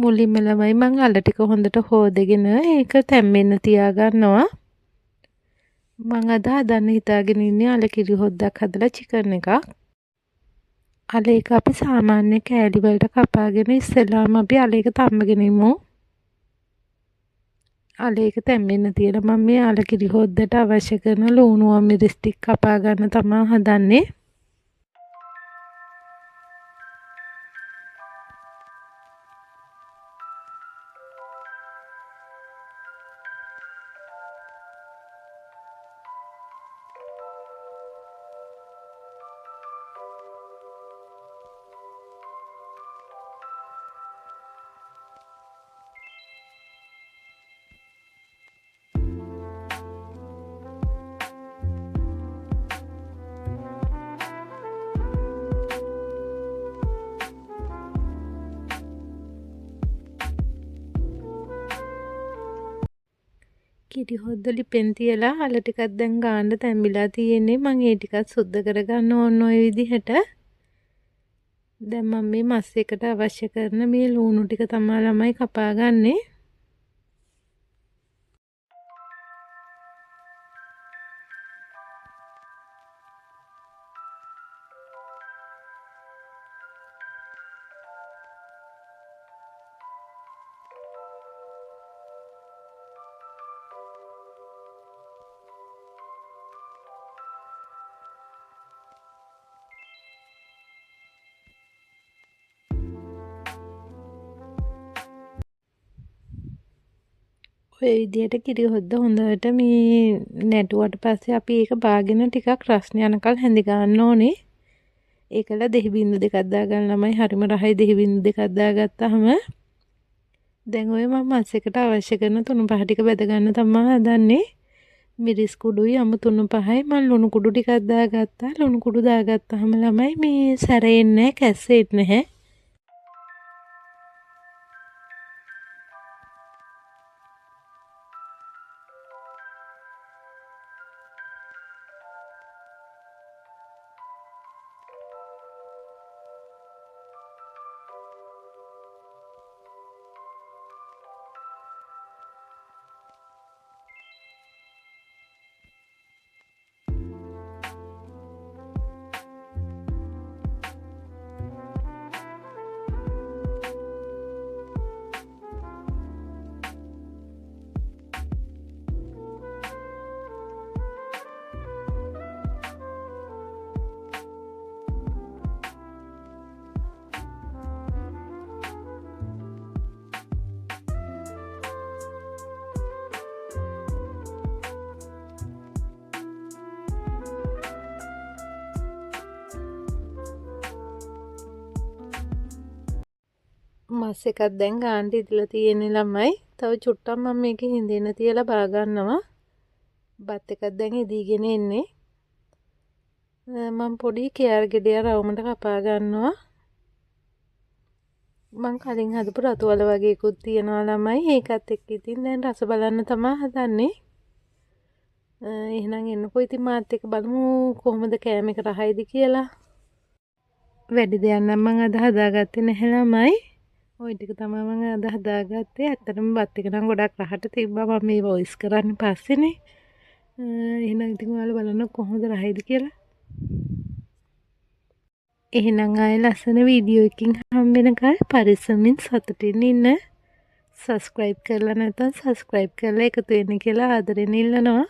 මුලින්ම ළමයි මං අල ටික හොඳට හොදගෙන ඒක තැම්බෙන්න තියාගන්නවා. මං අද හදන්න හිතාගෙන ඉන්නේ අල කිරි හොද්දක් හදලා චිකන් එකක්. අල එක අපි සාමාන්‍ය කෑලි වලට කපාගෙන ඉස්සෙල්ලාම අපි අල එක තම්බගෙන ඉමු. අල එක තැම්බෙන්න තියලා මම මේ අල කිරි හොද්දට අවශ්‍ය කරන ලුණු මිරිස් ටික කපා ගන්න තමයි හදන්නේ. කිරි හොද්ද ලිපෙන් තියලා අල ටිකක් දැන් ගාන්න තැම්බිලා තියෙන්නේ. මම ඒ ටිකත් සුද්ධ කරගන්න ඕන ඔය විදිහට. දැන් මම මේ මස් එකට අවශ්‍ය කරන මේ ලුණු ටික තමයි ළමයි කපා ගන්නේ. ඔය විදිහට කිරි හොද්ද හොඳට මේ නැටුවට පස්සේ අපි ඒක බාගෙන ටිකක් රස්න යනකල් හැඳි ගන්න ඕනේ. ඒකල දෙහි බින්දු දෙකක් දාගන්න ළමයි හරිම රහයි දෙහි බින්දු දෙකක් දාගත්තාම දැන් ඔය මම මස් එකට අවශ්‍ය කරන තුණු පහ ටික බෙද ගන්න තමයි හදන්නේ. මිරිස් කුඩුයි අමු තුණු පහයි මම ලුණු කුඩු ටිකක් දාගත්තා. ලුණු කුඩු දාගත්තාම ළමයි මේ සැරෙන්නේ නැහැ, කැස්සෙන්නේ නැහැ. මස් එකක් දැන් ගාන්න ඉදලා තියෙන්නේ ළමයි. තව චුට්ටක් මම මේකේ හිඳෙන්න තියලා බා ගන්නවා. බත් එකක් දැන් ඉදීගෙන එන්නේ. මම පොඩි කෙයාර් ගෙඩිය රවුමට කපා ගන්නවා. මම කලින් හදපු රතු වල වගේකුත් තියනවා ළමයි. ඒකත් එක්ක ඉතින් දැන් රස බලන්න තමයි හදන්නේ. එහෙනම් එන්නකෝ ඉතින් මාත් එක්ක බලමු කොහොමද කෑම එක රහයිද කියලා. වැඩි දෙයක් නම් මම අද හදාගත්තේ නැහැ ළමයි. ওই ටික තමයි මම අද හදාගත්තේ. ඇත්තටම බත් එක නම් ගොඩක් රහට තිබ්බා. මම මේ වොයිස් කරන්න පස්සේනේ. එහෙනම් ඉතින් ඔයාලා බලන්න කොහොමද රහයිද කියලා. එහෙනම් ආයෙ ලස්සන වීඩියෝ එකකින් හම්බ වෙනකල් පරිස්සමින් සතුටින් ඉන්න. සබ්ස්ක්‍රයිබ් කරලා නැත්නම් සබ්ස්ක්‍රයිබ් කරලා එකතු වෙන්න කියලා ආදරෙන් ඉල්ලනවා.